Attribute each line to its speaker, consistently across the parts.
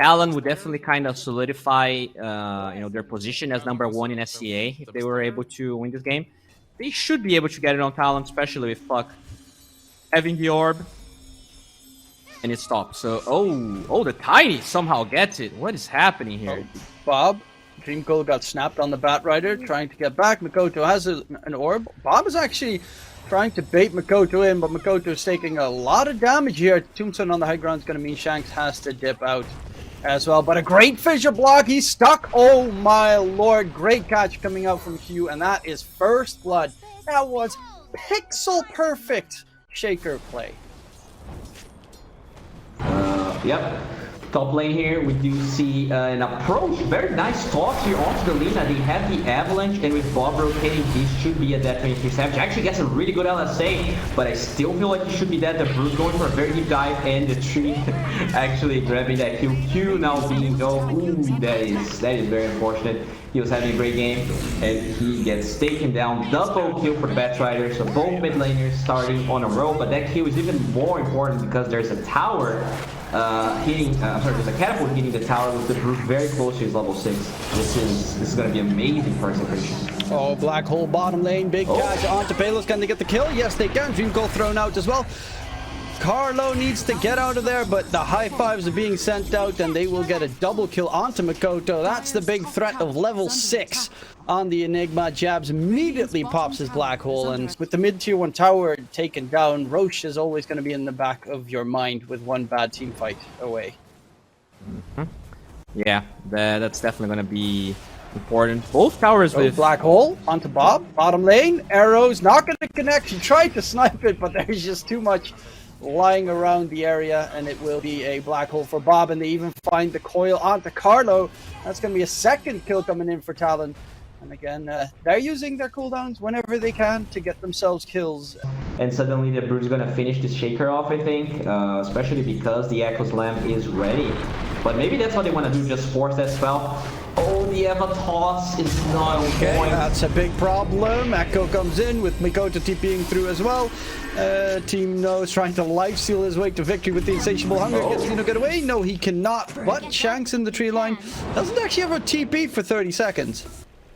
Speaker 1: Talon would definitely kind of solidify, their position as #1 in SCA if they were able to win this game. They should be able to get it on Talon, especially with Puck having the orb, and it stops. So, the Tiny somehow gets it. What is happening here?
Speaker 2: Bob, Dreamcoat got snapped on the Batrider, trying to get back. Mikoto has an orb. Bob is actually trying to bait Mikoto in, but Mikoto is taking a lot of damage here. Tombstone on the high ground is going to mean Shanks has to dip out as well. But a great fissure block. He's stuck. Oh my lord. Great catch coming out from Hugh, and that is first blood. That was pixel perfect shaker play.
Speaker 3: Yep. Top lane here, we do see an approach. Very nice toss here onto the LIMA. They have the Avalanche, and with Bob rotating, this should be a dead 23 Savage. Actually gets a really good LSA, but I still feel like he should be dead. The Brute going for a very deep dive, and the tree actually grabbing that kill. Q now being go. Ooh, that is very unfortunate. He was having a great game, and he gets taken down. Double kill for the Batrider, so both mid laners starting on a roll, but that kill is even more important because there's a tower there's a catapult hitting the tower with the Brute very close to his level 6. This is going to be amazing for Execration.
Speaker 2: Oh, black hole bottom lane, big catch onto Palos. Can they get the kill? Yes, they can. Dream Goal thrown out as well. Carlo needs to get out of there, but the high fives are being sent out, and they will get a double kill onto Mikoto. That's the big threat of level 6 on the Enigma. Jabz immediately pops his black hole, and with the mid-tier 1 tower taken down, Roche is always going to be in the back of your mind with one bad team fight away.
Speaker 1: Yeah, that's definitely going to be important. Both towers with
Speaker 2: black hole onto Bob. Bottom lane, arrows not going to connect. He tried to snipe it, but there's just too much lying around the area, and it will be a black hole for Bob, and they even find the coil onto Carlo. That's going to be a second kill coming in for Talon. And again, they're using their cooldowns whenever they can to get themselves kills.
Speaker 3: And suddenly the Brute's going to finish this shaker off, I think, especially because the Echo's Lamp is ready. But maybe that's what they want to do, just force that spell. Oh, the Eva toss is not on point.
Speaker 2: That's a big problem. Echo comes in with Mikoto TPing through as well. Team No is trying to life steal his way to victory with the insatiable hunger. Gets Tino get away? No, he cannot. But Shanks in the tree line doesn't actually have a TP for 30 seconds.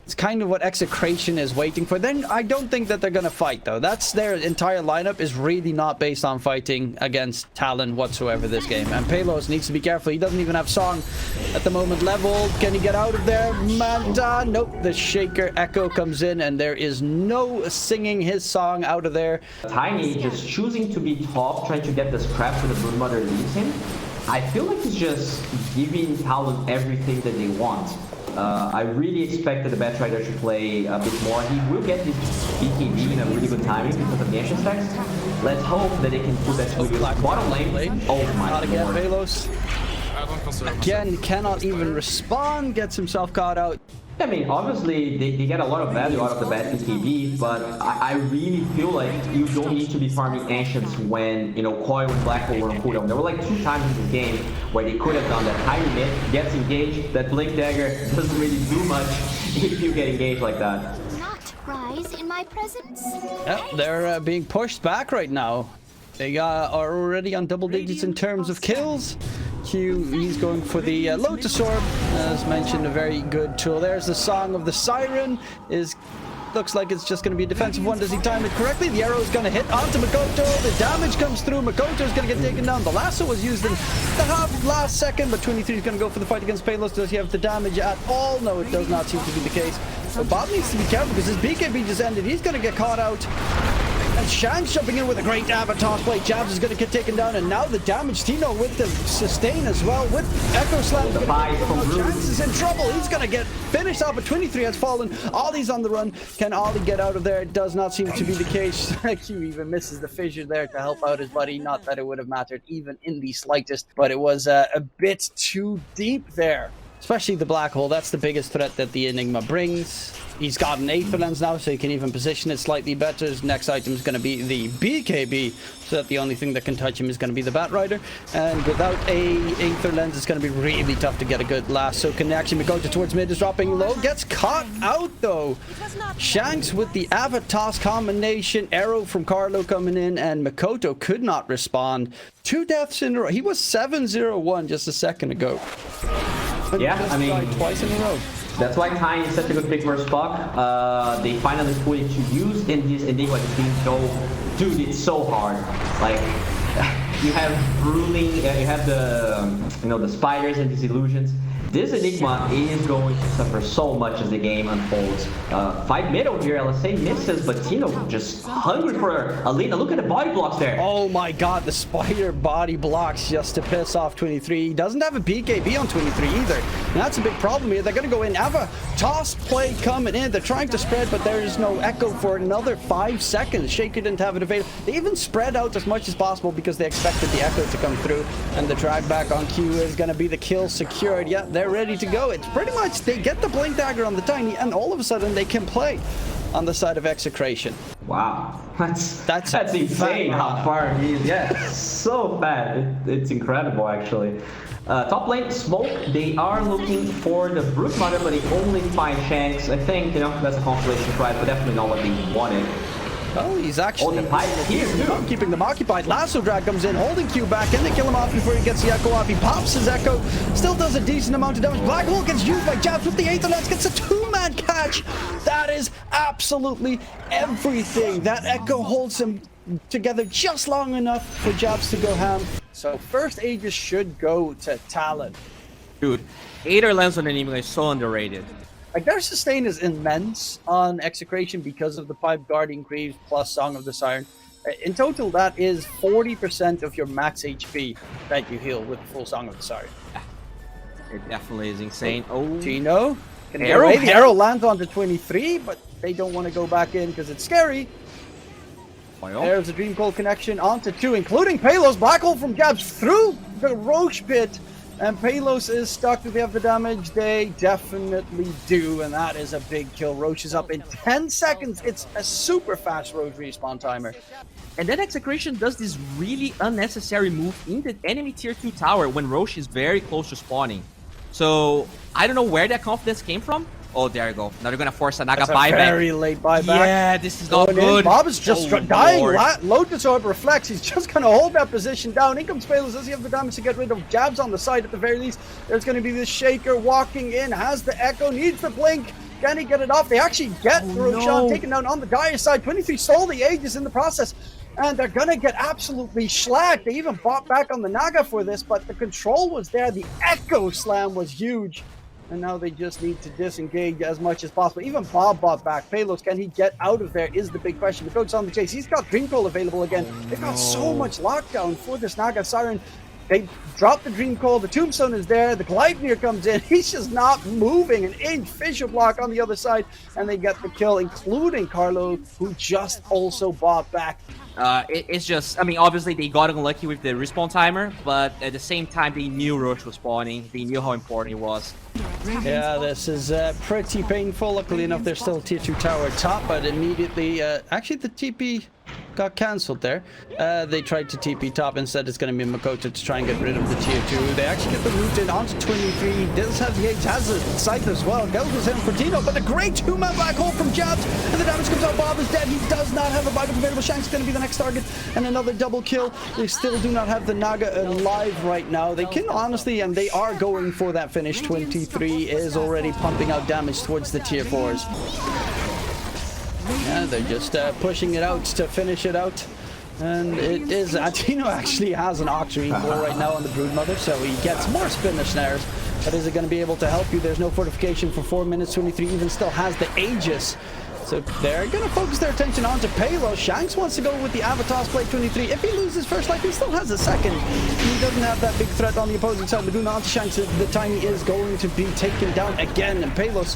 Speaker 2: It's kind of what Execration is waiting for. Then I don't think that they're going to fight, though. That's their entire lineup is really not based on fighting against Talon whatsoever this game. And Palos needs to be careful. He doesn't even have Song at the moment leveled. Can he get out of there? Manta. Nope. The Shaker Echo comes in, and there is no singing his song out of there.
Speaker 3: Tiny just choosing to be top, trying to get the scrap so the Broodmother leaves him. I feel like he's just giving Talon everything that they want. I really expected the Batrider to play a bit more. He will get his BKB in a really good timing because of the ancient stacks. Let's hope that they can put that to the bottom lane. Oh my god.
Speaker 2: Again, Palos. Again, cannot even respond. Gets himself caught out.
Speaker 3: I mean, obviously, they get a lot of value out of the bad BKB, but I really feel like you don't need to be farming Ancients when, Coil and Black Hole were on cooldown. There were like 2 times in this game where they could have done that. High mid, gets engaged, that Blink Dagger doesn't really do much if you get engaged like that.
Speaker 4: Not rise in my presence.
Speaker 2: Yep, they're being pushed back right now. They are already on double digits in terms of kills. Q, he's going for the Lotus Orb. As mentioned, a very good tool. There's the Song of the Siren. Looks like it's just going to be a defensive one. Does he time it correctly? The arrow is going to hit onto Mikoto. The damage comes through. Mikoto is going to get taken down. The lasso was used in the last second, but 23 is going to go for the fight against Palos. Does he have the damage at all? No, it does not seem to be the case. So Bob needs to be careful because his BKB just ended. He's going to get caught out. And Shanks jumping in with a great avatar play. Jabz is going to get taken down, and now the damage. Tino with the sustain as well. With Echo Slam. Shanks is in trouble. He's going to get finished off, but 23 has fallen. Ollie's on the run. Can Ollie get out of there? It does not seem to be the case. Q even misses the fissure there to help out his buddy. Not that it would have mattered even in the slightest, but it was a bit too deep there. Especially the black hole. That's the biggest threat that the Enigma brings. He's got an Aether Lens now, so he can even position it slightly better. His next item is going to be the BKB, so that the only thing that can touch him is going to be the Bat Rider. And without a Aether Lens, it's going to be really tough to get a good last. So connection, Mikoto towards mid is dropping low. Gets caught out, though. Shanks with the Avatos combination. Arrow from Carlo coming in, and Mikoto could not respond. 2 deaths in a row. He was 7-0-1 just a second ago.
Speaker 3: Yeah, I mean,
Speaker 2: twice in a row.
Speaker 3: That's why Tiny is such a good pick for Spock. They finally put it to use in this Enigma just being so... Dude, it's so hard. Like, you have Ruling, you have the, you know, the spiders and these illusions. This Enigma is going to suffer so much as the game unfolds. 5 middle here, LSA misses, but Tino just hungry for Alina. Look at the body blocks there.
Speaker 2: Oh my god, the spider body blocks just to piss off 23. He doesn't have a BKB on 23 either. And that's a big problem here. They're going to go in, have a toss play coming in. They're trying to spread, but there is no echo for another 5 seconds. Shaker didn't have it available. They even spread out as much as possible because they expected the echo to come through. And the drag back on Q is going to be the kill secured. Yeah, they're ready to go. It's pretty much they get the blink dagger on the Tiny, and all of a sudden they can play on the side of Execration.
Speaker 3: Wow, that's insane how far he is. Yeah, so fat. It's incredible actually. Top lane smoke. They are looking for the Brute Mother, but they only find Shanks. I think, you know, that's a consolation prize, but definitely not what they wanted.
Speaker 2: Oh, he's actually
Speaker 3: the pipe here too.
Speaker 2: Keeping them occupied. Lasso drag comes in, holding Q back, and they kill him off before he gets the echo off. He pops his echo, still does a decent amount of damage. Black Hole gets used by Jabz with the Aether Lens, gets a 2-man catch. That is absolutely everything. That echo holds him together just long enough for Jabz to go ham. So first Aegis should go to Talon.
Speaker 1: Dude, Aether Lens on Enigma is so underrated.
Speaker 2: Like, their sustain is immense on Execration because of the 5 Guardian Greaves plus Song of the Siren. In total, that is 40% of your max HP that you heal with the full Song of the Siren.
Speaker 1: It definitely is insane. Oh,
Speaker 2: Tino can get away. The arrow lands onto 23, but they don't want to go back in because it's scary. There's a Dream Cold connection onto 2, including Palos. Black Hole from Jabz through the Roche pit. And Palos is stuck. Do they have the damage? They definitely do, and that is a big kill. Roche is up in 10 seconds. It's a super fast Roche respawn timer.
Speaker 1: And then Execration does this really unnecessary move in the enemy tier 2 tower when Roche is very close to spawning. So, I don't know where that confidence came from. Oh, there you go. Now they're going to force a Naga buyback.
Speaker 2: Very late buyback.
Speaker 1: Yeah, this is not good.
Speaker 2: Bob is just dying. Lotus Orb reflects. He's just going to hold that position down. In comes Palos. Does he have the damage to get rid of Jabz on the side at the very least? There's going to be this Shaker walking in. Has the echo. Needs the blink. Can he get it off? They actually get Roshan taken down on the Dire side. 23 stole the Aegis in the process. And they're going to get absolutely slacked. They even bought back on the Naga for this, but the control was there. The Echo Slam was huge. And now they just need to disengage as much as possible. Even Bob bought back. Palos, can he get out of there is the big question. The coach's on the chase. He's got Dream Cold available again. They've got so much lockdown for this Naga Siren. They drop the Dream Cold. The Tombstone is there. The Gleipnir comes in. He's just not moving an inch. Fissure block on the other side. And they get the kill, including Carlo, who just also bought back.
Speaker 1: It's just, I mean, obviously they got unlucky with the respawn timer, but at the same time they knew Roche was spawning. They knew how important it was.
Speaker 2: Yeah, this is pretty painful. Luckily enough, they're still tier 2 tower top, but immediately, actually the TP got cancelled there. They tried to TP top. Instead, it's going to be Mikoto to try and get rid of the tier 2. They actually get the root in onto 23. He does have the Age, has the Scythe as well. Goes with him for Tino, but a great 2-man Black Hole from Jabz, and the damage comes out. Bob is dead. He does not have a buyback available. Shanks is going to be the next target, and another double kill. They still do not have the Naga alive right now. They can honestly, and they are going for that finish. 23 is already pumping out damage towards the tier 4s. Yeah, they're just pushing it out to finish it out. And it is, Tino actually has an Oxygen core right now on the Broodmother, so he gets more spinner snares. But is it going to be able to help you? There's no fortification for 4 minutes. 23 even still has the Aegis. So they're going to focus their attention onto Palos. Shanks wants to go with the Avatar's Plate 23. If he loses first life, he still has a second. He doesn't have that big threat on the opposing side. Laguna onto Shanks. The Tiny is going to be taken down again. And Palos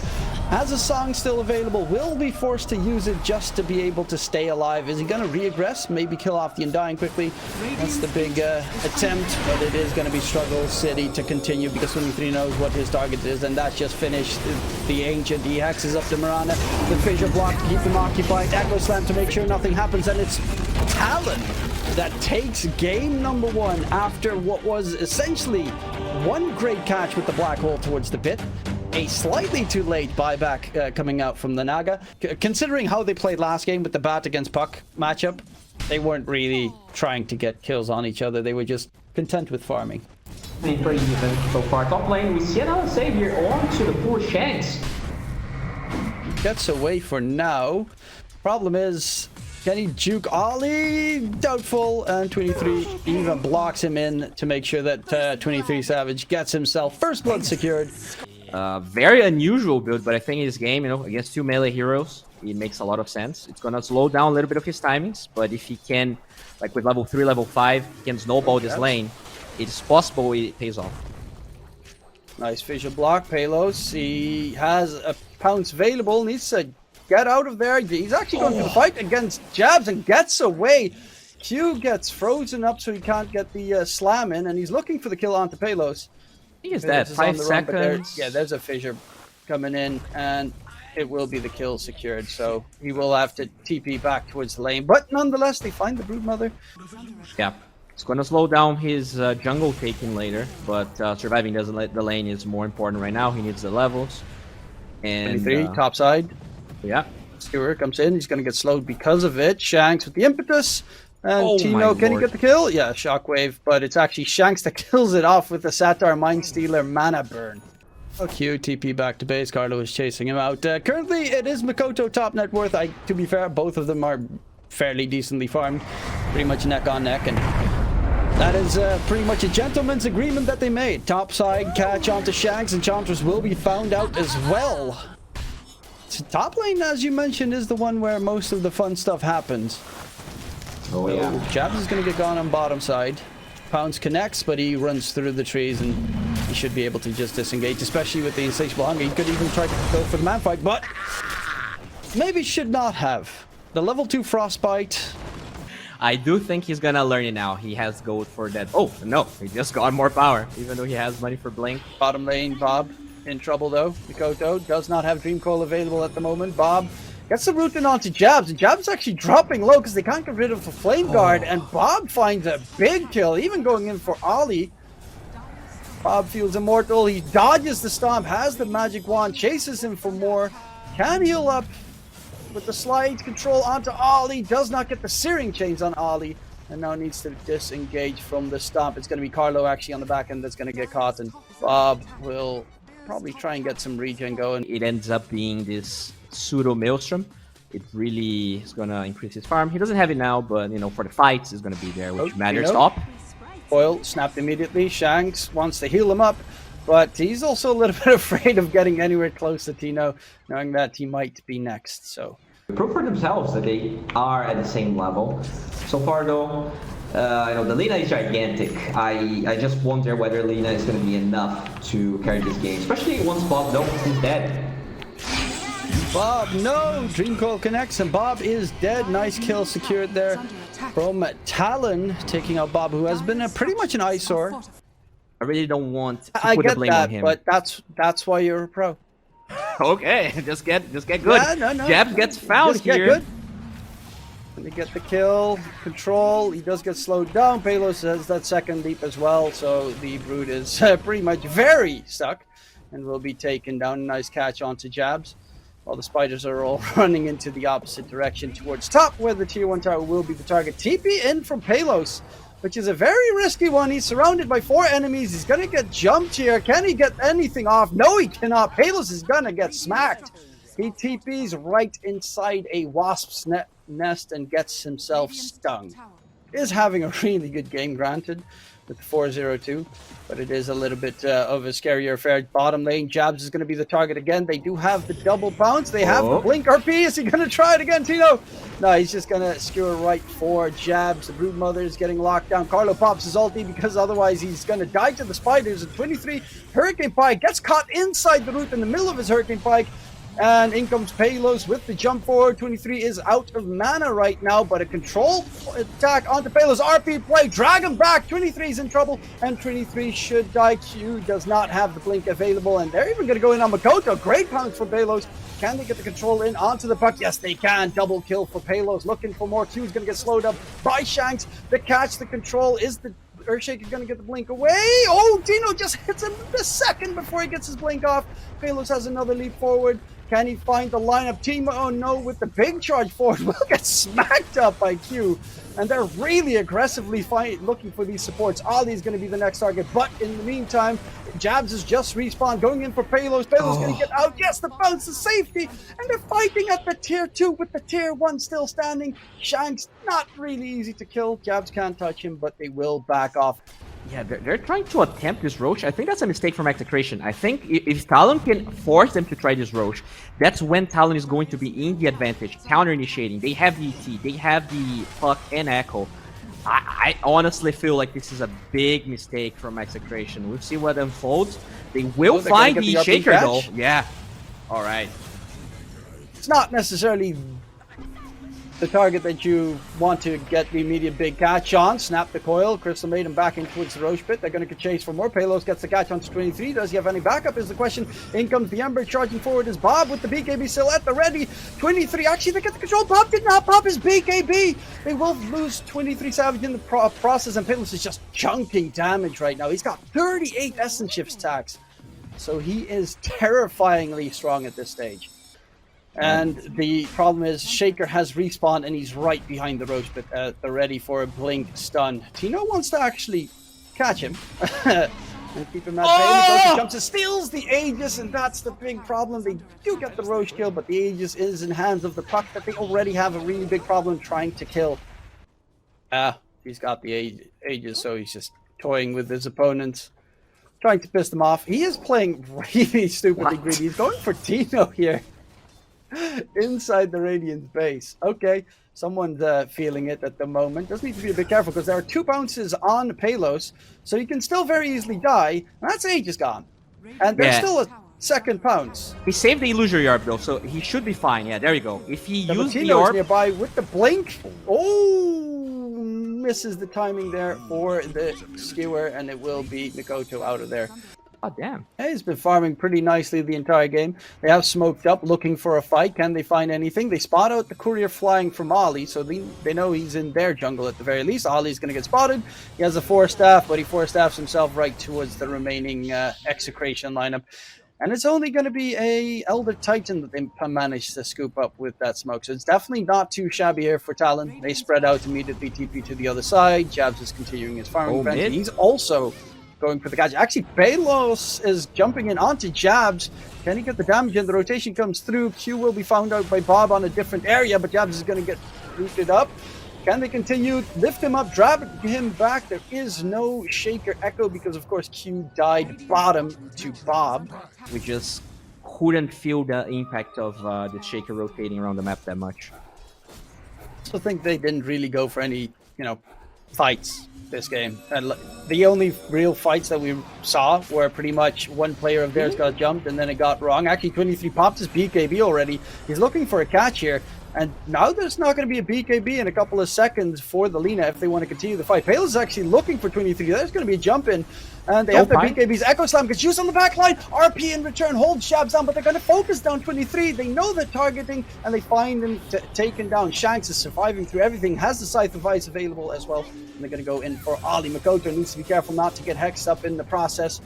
Speaker 2: has a song still available. Will be forced to use it just to be able to stay alive. Is he going to reaggress? Maybe kill off the Undying quickly. That's the big attempt. But it is going to be Struggle City to continue because 23 knows what his target is. And that's just finished. The Ancient. He hexes up the Mirana. The Fissure block to keep him occupied. Echo Slam to make sure nothing happens. And it's Talon that takes game number 1 after what was essentially one great catch with the black hole towards the pit. A slightly too late buyback coming out from the Naga. Considering how they played last game with the Bat against Puck matchup, they weren't really trying to get kills on each other. They were just content with farming.
Speaker 3: Pretty even so far. Top lane, we see another save here onto the poor Shanks.
Speaker 2: Gets away for now. Problem is, can he juke Ollie? Doubtful. And 23 even blocks him in to make sure that 23 Savage gets himself first blood secured.
Speaker 1: Very unusual build, but I think in this game, against 2 melee heroes, it makes a lot of sense. It's gonna slow down a little bit of his timings, but if he can, like with level 3, level 5, he can snowball this lane, it's possible it pays off.
Speaker 2: Nice Fissure block. Palos, he has a pounce available, needs to get out of there. He's actually going to the fight against Jabz and gets away. Q gets frozen up so he can't get the slam in, and he's looking for the kill onto Palos.
Speaker 1: He is dead. 5 seconds.
Speaker 2: There's a Fissure coming in, and it will be the kill secured. So he will have to TP back towards the lane. But nonetheless, they find the Broodmother.
Speaker 1: Yeah. It's going to slow down his jungle taking later, but surviving the lane is more important right now. He needs the levels. And
Speaker 2: 23, top side.
Speaker 1: Yeah.
Speaker 2: Stewart comes in. He's going to get slowed because of it. Shanks with the impetus. And Tino, can he get the kill? Yeah, Shockwave, but it's actually Shanks that kills it off with the Satar Mindstealer Mana Burn. Q, TP back to base. Carlo is chasing him out. Currently, it is Mikoto top net worth. To be fair, both of them are fairly decently farmed. Pretty much neck on neck, and that is pretty much a gentleman's agreement that they made. Top side catch onto Shanks, and Enchantress will be found out as well. So top lane, as you mentioned, is the one where most of the fun stuff happens.
Speaker 3: Oh yeah.
Speaker 2: Jabz is going to get gone on bottom side. Pounce connects, but he runs through the trees, and he should be able to just disengage, especially with the insatiable hunger. He could even try to go for the man fight, but maybe should not have. The level 2 Frostbite.
Speaker 1: I do think he's gonna learn it now. He has gold for that. Oh, no. He just got more power, even though he has money for Blink.
Speaker 2: Bottom lane, Bob in trouble though. Mikoto does not have Dream Coil available at the moment. Bob gets the root in onto Jabz, and Jabz is actually dropping low because they can't get rid of the Flame Guard, and Bob finds a big kill, even going in for Ollie. Bob feels immortal. He dodges the stomp, has the magic wand, chases him for more, can heal up with the slide control onto Ollie, does not get the Searing Chains on Ollie, and now needs to disengage from the stomp. It's going to be Carlo actually on the back end that's going to get caught, and Bob will probably try and get some regen going.
Speaker 1: It ends up being this pseudo Maelstrom. It really is going to increase his farm. He doesn't have it now, but for the fights, it's going to be there, which matters. Top.
Speaker 2: Foil snapped immediately. Shanks wants to heal him up, but he's also a little bit afraid of getting anywhere close to Tino, knowing that he might be next. So
Speaker 3: prove for themselves that they are at the same level. So far though, the Lina is gigantic. I just wonder whether Lina is going to be enough to carry this game, especially once Bob is dead.
Speaker 2: Bob, no! Dream Coil connects, and Bob is dead. Nice kill secured there from Talon, taking out Bob, who has been pretty much an eyesore.
Speaker 1: I really don't want to put the blame on him.
Speaker 2: But that's why you're a pro.
Speaker 1: Okay, just get good.
Speaker 2: Yeah, no.
Speaker 1: Jabz gets found
Speaker 2: just
Speaker 1: here.
Speaker 2: Get good. Let me get the kill. Control. He does get slowed down. Palos has that second leap as well, so the Brood is pretty much very stuck and will be taken down. Nice catch onto Jabz. While the spiders are all running into the opposite direction towards top, where the tier 1 tower will be the target. TP in from Palos, which is a very risky one. He's surrounded by 4 enemies. He's going to get jumped here. Can he get anything off? No, he cannot. Palos is going to get smacked. He TPs right inside a wasp's nest and gets himself stung. Is having a really good game, granted, with the 4-0-2. But it is a little bit of a scarier affair. Bottom lane, Jabz is going to be the target again. They do have the double bounce. They have the blink RP. Is he going to try it again, Tino? No, he's just going to skewer right for Jabz. The Broodmother is getting locked down. Carlo pops his ulti because otherwise he's going to die to the spiders. A 23 Hurricane Pike gets caught inside the root in the middle of his Hurricane Pike. And in comes Palos with the jump forward. 23 is out of mana right now, but a control attack onto Palos. RP play, drag him back. 23 is in trouble, and 23 should die. Q does not have the blink available, and they're even going to go in on Mikoto. Great pounce for Palos. Can they get the control in onto the puck? Yes, they can. Double kill for Palos. Looking for more. Q is going to get slowed up by Shanks. The catch, the control is the Earthshaker going to get the blink away. Oh, Tino just hits him the second before he gets his blink off. Palos has another leap forward. Can he find the lineup? Timo, oh no, with the big charge forward, will get smacked up by Q. And they're really aggressively looking for these supports. Ali's going to be the next target. But in the meantime, Jabz has just respawned, going in for Palos. Palos going to get out. Yes, the bounce is safety. And they're fighting at the tier 2 with the tier 1 still standing. Shanks, not really easy to kill. Jabz can't touch him, but they will back off.
Speaker 1: Yeah, they're trying to attempt this Roche. I think that's a mistake from Execration. I think if Talon can force them to try this Roche, that's when Talon is going to be in the advantage, counter-initiating. They have the ET, they have the Puck and Echo. I honestly feel like this is a big mistake from Execration. We'll see what unfolds. They will find the Shaker though. Yeah. All right.
Speaker 2: It's not necessarily the target that you want to get the immediate big catch on. Snap the coil. Crystal made him back in towards the Roche pit. They're going to chase for more. Palos gets the catch onto 23. Does he have any backup is the question. In comes the Ember. Charging forward is Bob with the BKB still at the ready. 23. Actually, they get the control. Bob did not pop his BKB. They will lose 23 Savage in the process, and Palos is just chunking damage right now. He's got 38 Essence Shift stacks. So he is terrifyingly strong at this stage. And the problem is Shaker has respawned and he's right behind the Roche pit at the ready for a blink stun. Tino wants to actually catch him and keep him at bay. Mikoto jumps and steals the Aegis, and that's the big problem. They do get the Roche kill, but the Aegis is in hands of the Puck that they already have a really big problem trying to kill. He's got the Aegis, so he's just toying with his opponents, trying to piss them off. He is playing really stupidly greedy. He's going for Tino here. Inside the Radiant base. Okay, someone's feeling it at the moment. Does need to be a bit careful because there are 2 bounces on Palos, so you can still very easily die. And that's Aegis gone. And there's still a second pounce.
Speaker 1: He saved the illusory orb though, so he should be fine. Yeah, there you go. If he used the
Speaker 2: orb
Speaker 1: nearby
Speaker 2: with the blink. Oh, misses the timing there for the skewer, and it will be Mikoto out of there.
Speaker 1: Oh, damn.
Speaker 2: He's been farming pretty nicely the entire game. They have smoked up, looking for a fight. Can they find anything? They spot out the courier flying from Ali, so they know he's in their jungle at the very least. Ali's going to get spotted. He has a 4-staff, but he 4-staffs himself right towards the remaining Execration lineup. And it's only going to be a Elder Titan that they managed to scoop up with that smoke. So it's definitely not too shabby here for Talon. They spread out immediately, TP to the other side. Jabz is continuing his farming event. He's also going for the catch. Actually, Palos is jumping in onto Jabz. Can he get the damage in? The rotation comes through. Q will be found out by Bob on a different area, but Jabz is going to get rooted up. Can they continue? Lift him up, drag him back. There is no Shaker Echo because, of course, Q died bottom to Bob.
Speaker 1: We just couldn't feel the impact of the Shaker rotating around the map that much.
Speaker 2: I also think they didn't really go for any, fights this game. And the only real fights that we saw were pretty much one player of theirs got jumped and then it got wrong. Actually, 23 popped his BKB already. He's looking for a catch here. And now there's not going to be a BKB in a couple of seconds for the Lina if they want to continue the fight. Palos is actually looking for 23. There's going to be a jump in. And they have their BKBs. Echo Slam gets used on the back line. RP in return holds Jabz down, but they're going to focus down 23. They know they're targeting, and they find him taken down. Shanks is surviving through everything, has the Scythe of Ice available as well. And they're going to go in for Ali. Mikoto needs to be careful not to get hexed up in the process.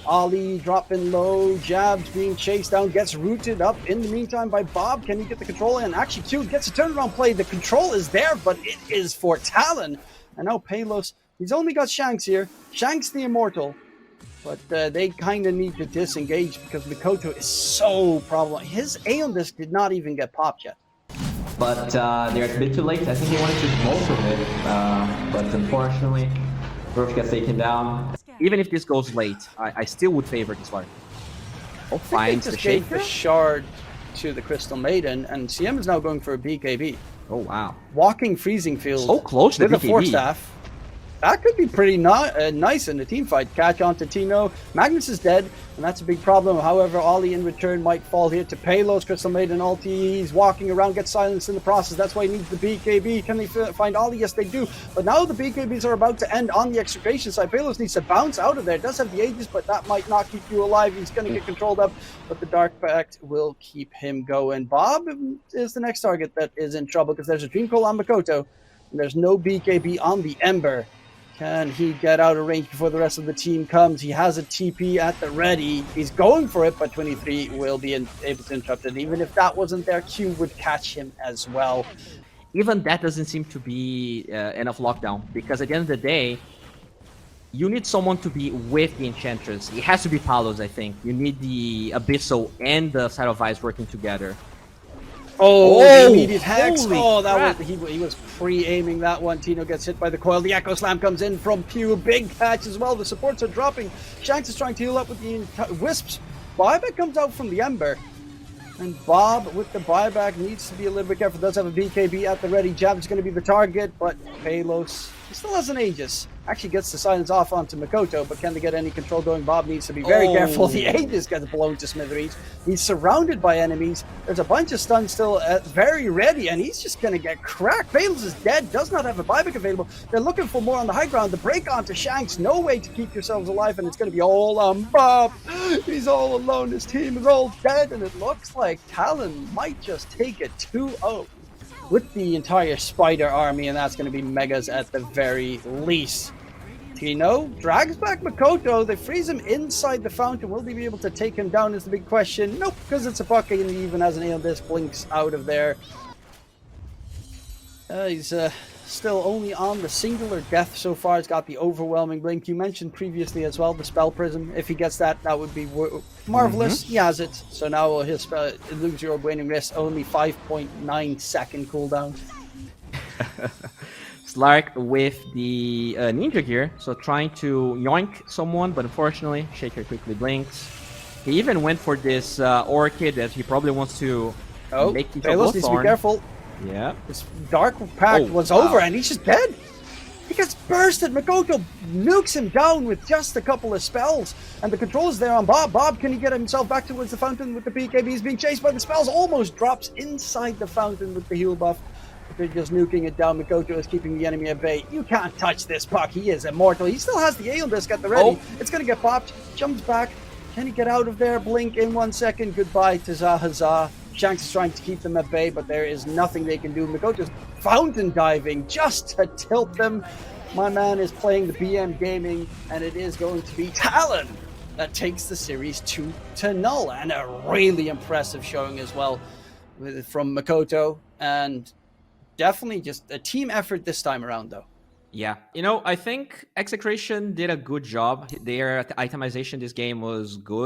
Speaker 2: Ali dropping low, Jabz being chased down, gets rooted up in the meantime by Bob. Can he get the control? And actually, Q gets a turnaround play. The control is there, but it is for Talon. And now Palos, he's only got Shanks here. Shanks the Immortal. But they kind of need to disengage because Mikoto is so problematic. His Aeon Disc did not even get popped yet.
Speaker 3: But they're a bit too late. I think they wanted to smoke of it. But unfortunately, Roach gets taken down.
Speaker 1: Even if this goes late, I still would favor this Lark. Oh,
Speaker 2: I think
Speaker 1: finds
Speaker 2: they
Speaker 1: the
Speaker 2: just gave
Speaker 1: Shaker.
Speaker 2: the shard to the Crystal Maiden, and CM is now going for a BKB.
Speaker 1: Oh, wow.
Speaker 2: Walking Freezing Field
Speaker 1: So close to
Speaker 2: with a
Speaker 1: BKB.
Speaker 2: Force Staff. That could be pretty nice in the team fight. Catch onto Tino. Magnus is dead, and that's a big problem. However, Ollie in return might fall here to Palos. Crystal Maiden ulti. He's walking around, gets silenced in the process. That's why he needs the BKB. Can they find Ollie? Yes, they do. But now the BKBs are about to end on the Execration side. Palos needs to bounce out of there. Does have the Aegis, but that might not keep you alive. He's going to get controlled up, but the Dark Pact will keep him going. Bob is the next target that is in trouble because there's a Dream Coil on Mikoto, and there's no BKB on the Ember. Can he get out of range before the rest of the team comes? He has a TP at the ready. He's going for it, but 23 will be able to interrupt it. Even if that wasn't there, Q would catch him as well.
Speaker 1: Even that doesn't seem to be enough lockdown, because at the end of the day, you need someone to be with the Enchantress. It has to be Palos, I think. You need the Abyssal and the Side of Ice working together.
Speaker 2: Oh, the immediate hex.
Speaker 1: holy
Speaker 2: Oh, that
Speaker 1: crap.
Speaker 2: was he was pre-aiming that one. Tino gets hit by the coil. The Echo Slam comes in from Pew. Big catch as well. The supports are dropping. Shanks is trying to heal up with the Wisps. Buyback comes out from the Ember. And Bob with the buyback needs to be a little bit careful. Does have a BKB at the ready. Jabz is going to be the target, but Palos, he still has an Aegis. Actually gets the silence off onto Mikoto, but can they get any control going? Bob needs to be very careful. The Aegis gets blown to smithereens. He's surrounded by enemies. There's a bunch of stuns still very ready, and he's just going to get cracked. Palos is dead, does not have a buyback available. They're looking for more on the high ground. The break onto Shanks. No way to keep yourselves alive, and it's going to be all on Bob. He's all alone. His team is all dead, and it looks like Talon might just take it 2-0 with the entire Spider army, and that's going to be Megas at the very least. Tino drags back Mikoto. They freeze him inside the fountain. Will they be able to take him down is the big question. Nope, because it's a bucket and he even has an Aeon Disc. Blinks out of there. He's still only on the singular death so far. He's got the overwhelming blink. You mentioned previously as well the spell prism. If he gets that, that would be marvelous. He has it. So now his spell, lose your waning wrist, only 5.9 second cooldown.
Speaker 1: Slark with the ninja gear, so trying to yoink someone, but unfortunately, Shaker quickly blinks. He even went for this orchid that he probably wants to make into a
Speaker 2: Palos needs to be
Speaker 1: Bloodthorn.
Speaker 2: careful.
Speaker 1: Yeah.
Speaker 2: This Dark Pact was over and he's just dead. He gets bursted. Mikoto nukes him down with just a couple of spells. And the control is there on Bob. Bob, can he get himself back towards the fountain with the BKB? He's being chased by the spells. Almost drops inside the fountain with the heal buff. But they're just nuking it down. Mikoto is keeping the enemy at bay. You can't touch this puck. He is immortal. He still has the Aeon Disc at the ready. It's going to get popped. Jumps back. Can he get out of there? Blink in 1 second. Goodbye to Zahaza. Shanks is trying to keep them at bay, but there is nothing they can do. Mikoto's fountain diving just to tilt them. My man is playing the BM Gaming, and it is going to be Talon that takes the series 2-0. And a really impressive showing as well from Mikoto. And definitely just a team effort this time around, though.
Speaker 1: Yeah. You know, I think Execration did a good job. Their itemization this game was good.